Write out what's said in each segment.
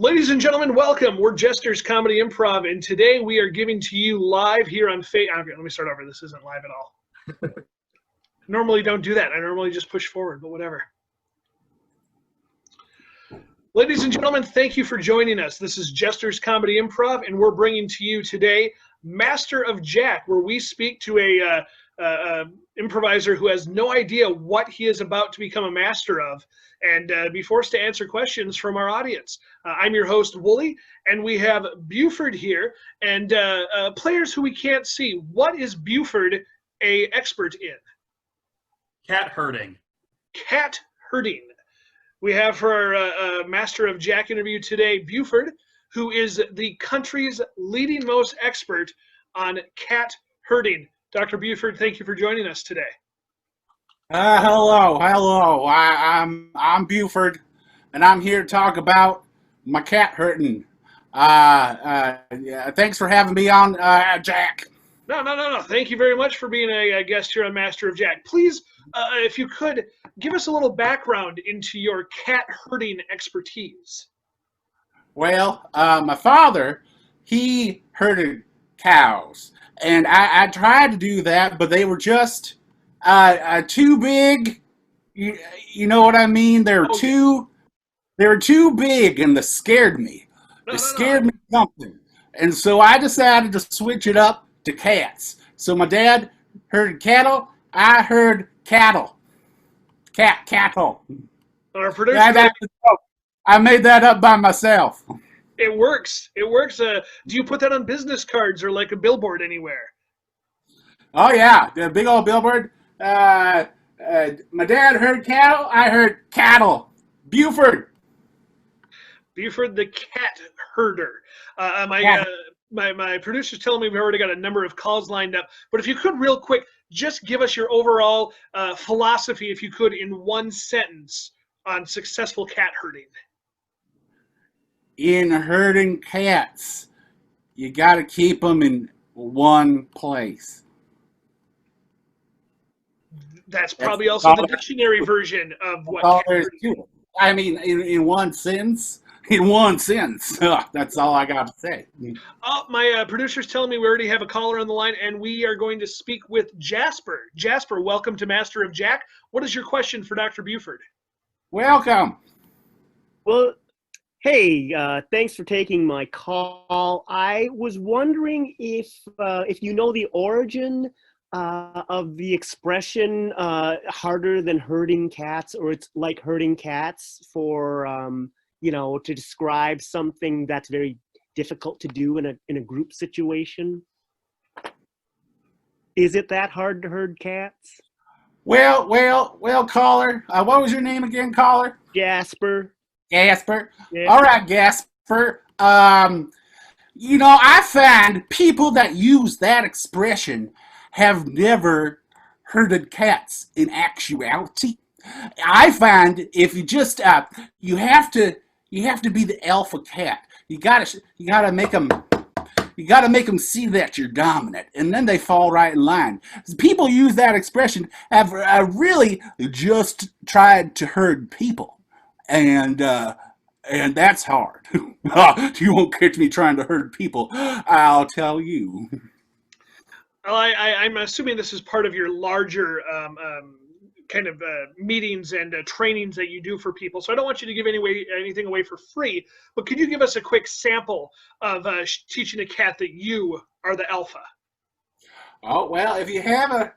Ladies and gentlemen, welcome. We're Jesters Comedy Improv, and today we are giving to you live here on Okay, let me start over. This isn't live at all. Normally don't do that. I normally just push forward, but whatever. Ladies and gentlemen, thank you for joining us. This is Jesters Comedy Improv, and we're bringing to you today Master of Jack, where we speak to a improviser who has no idea what he is about to become a master of, and be forced to answer questions from our audience. I'm your host, Wooly, and we have Buford here, and players who we can't see. What is Buford a expert in? Cat herding. Cat herding. We have for our Master of Jack interview today, Buford, who is the country's leading most expert on cat herding. Dr. Buford, thank you for joining us today. Hello. I'm Buford, and I'm here to talk about my cat herding. Yeah, thanks for having me on, Jack. No. Thank you very much for being a guest here on Master of Jack. Please, if you could, give us a little background into your cat herding expertise. Well, my father, he herded cows, and I tried to do that, but they were just too big. You know what I mean? They were too big, and they scared me. They scared me something, and so I decided to switch it up to cats. So my dad herded cattle. I herd cattle. Cattle. Our producer. I made that up by myself. It works. It works. Do you put that on business cards or like a billboard anywhere? Oh yeah, the big old billboard. My dad herd cattle. I herd cattle. Buford. Buford the cat herder. My producer's telling me we've already got a number of calls lined up. But if you could, real quick, just give us your overall philosophy, if you could, in one sentence on successful cat herding. In herding cats, you got to keep them in one place. That's probably also the dictionary version of what cat herding is. I mean, in one sense. In one sense. That's all I got to say. Oh, my producer's telling me we already have a caller on the line, and we are going to speak with Jasper. Jasper, welcome to Master of Jack. What is your question for Dr. Buford? Welcome. Well, hey, thanks for taking my call. I was wondering if you know the origin of the expression harder than herding cats, or it's like herding cats for to describe something that's very difficult to do in a group situation. Is it that hard to herd cats? Well, caller. What was your name again, caller? Jasper. Jasper. Yeah. All right, Jasper. I find people that use that expression have never herded cats in actuality. I find if you just you have to be the alpha cat. You gotta make them see that you're dominant, and then they fall right in line. People use that expression have really just tried to herd people, and that's hard. You won't catch me trying to herd people, I'll tell you. Well, I'm assuming this is part of your larger kind of meetings and trainings that you do for people. So I don't want you to give anything away for free, but could you give us a quick sample of teaching a cat that you are the alpha? Oh, well, if you have a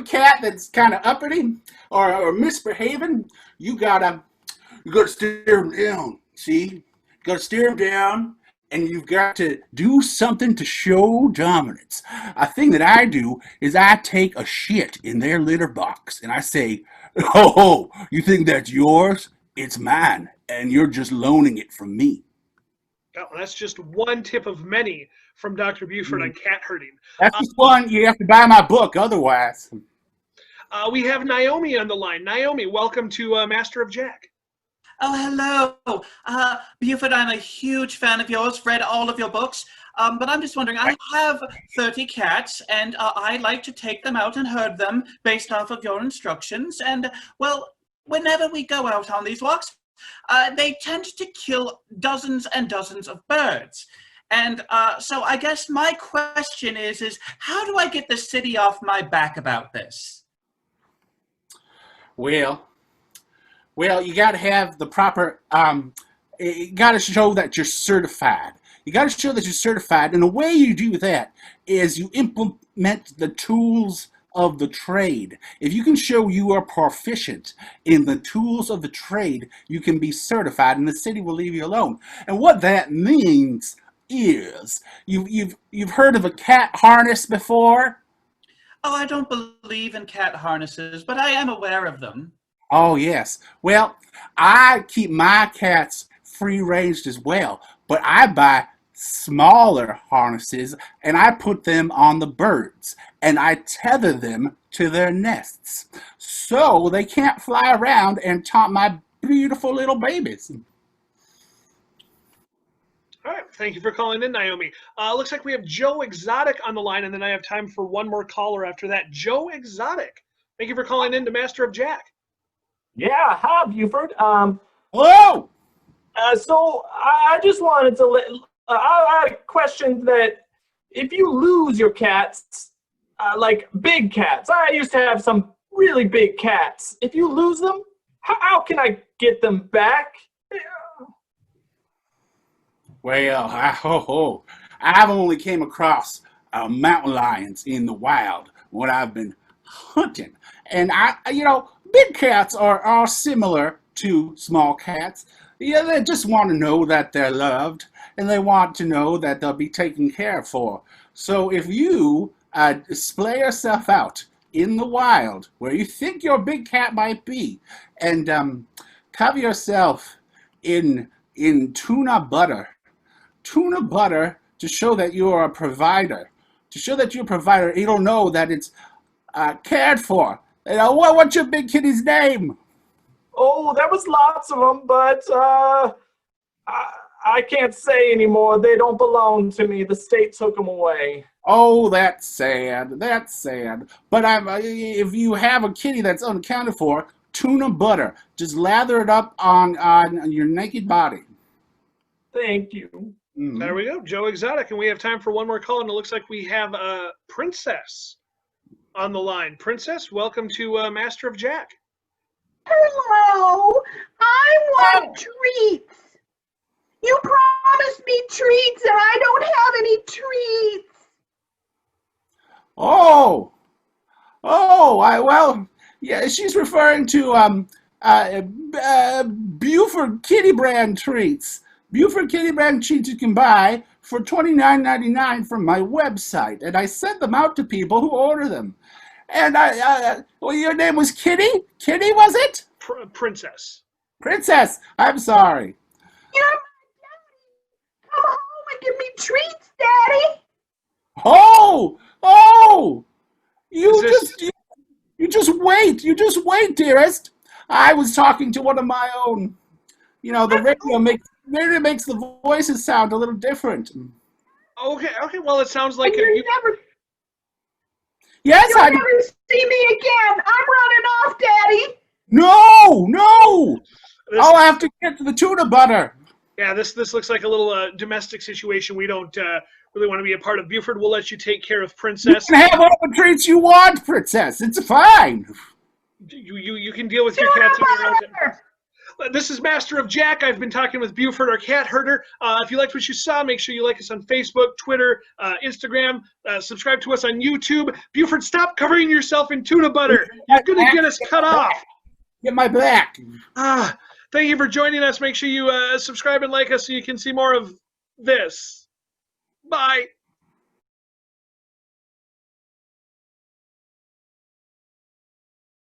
cat that's kind of uppity or misbehaving, you gotta steer him down. See, you gotta steer him down, and you've got to do something to show dominance. A thing that I do is I take a shit in their litter box and I say, "Oh, you think that's yours? It's mine, and you're just loaning it from me." Oh, that's just one tip of many from Dr. Buford on cat herding. That's just one. You have to buy my book otherwise. We have Naomi on the line. Naomi, welcome to Master of Jack. Oh, hello. Buford, I'm a huge fan of yours, read all of your books, but I'm just wondering, I have 30 cats, and I like to take them out and herd them based off of your instructions, and, well, whenever we go out on these walks, they tend to kill dozens and dozens of birds. And so I guess my question is how do I get the city off my back about this? Well, you got to have the proper, you got to show that you're certified. You got to show that you're certified, and the way you do that is you implement the tools of the trade. If you can show you are proficient in the tools of the trade, you can be certified, and the city will leave you alone. And what that means is, you've heard of a cat harness before? Oh, I don't believe in cat harnesses, but I am aware of them. Oh, yes. Well, I keep my cats free-ranged as well, but I buy smaller harnesses and I put them on the birds and I tether them to their nests so they can't fly around and taunt my beautiful little babies. All right, thank you for calling in, Naomi. Looks like we have Joe Exotic on the line, and then I have time for one more caller after that. Joe Exotic, thank you for calling in to Master of Jack. Yeah, hi, Buford. Hello! So I just wanted to I had a question that if you lose your cats, like big cats, I used to have some really big cats. If you lose them, how can I get them back? Well, I've only came across mountain lions in the wild when I've been hunting. And big cats are similar to small cats. Yeah, they just want to know that they're loved, and they want to know that they'll be taken care for. So if you splay yourself out in the wild where you think your big cat might be, and cover yourself in tuna butter to show that you are a provider, it'll know that it's cared for. What's your big kitty's name? Oh, there was lots of them, but I can't say anymore. They don't belong to me. The state took them away. Oh, that's sad. But if you have a kitty that's unaccounted for, tuna butter. Just lather it up on your naked body. Thank you. Mm-hmm. There we go, Joe Exotic, and we have time for one more call, and it looks like we have Princess on the line. Princess, welcome to Master of Jack. Hello, I want treats. You promised me treats and I don't have any treats. Yeah, she's referring to Buford Kitty Brand treats. Buford Kitty Brand treats you can buy for $29.99 from my website, and I send them out to people who order them. And your name was Kitty? Kitty, was it? Princess. Princess, I'm sorry. You're my daddy. Come home and give me treats, Daddy. You just wait, dearest. I was talking to one of my own. The radio makes the voices sound a little different. Okay. Well, it sounds like Yes, You'll never see me again. I'm running off, Daddy. No! I'll have to get to the tuna butter. Yeah, this looks like a little domestic situation. We don't really want to be a part of. Buford, we'll let you take care of Princess. You can have all the treats you want, Princess. It's fine. You can deal with your cats on your own. This is Master of Jack. I've been talking with Buford, our cat herder. If you liked what you saw, make sure you like us on Facebook, Twitter, Instagram. Subscribe to us on YouTube. Buford, stop covering yourself in tuna butter. You're going to get us cut off. Get my back. Thank you for joining us. Make sure you subscribe and like us so you can see more of this. Bye.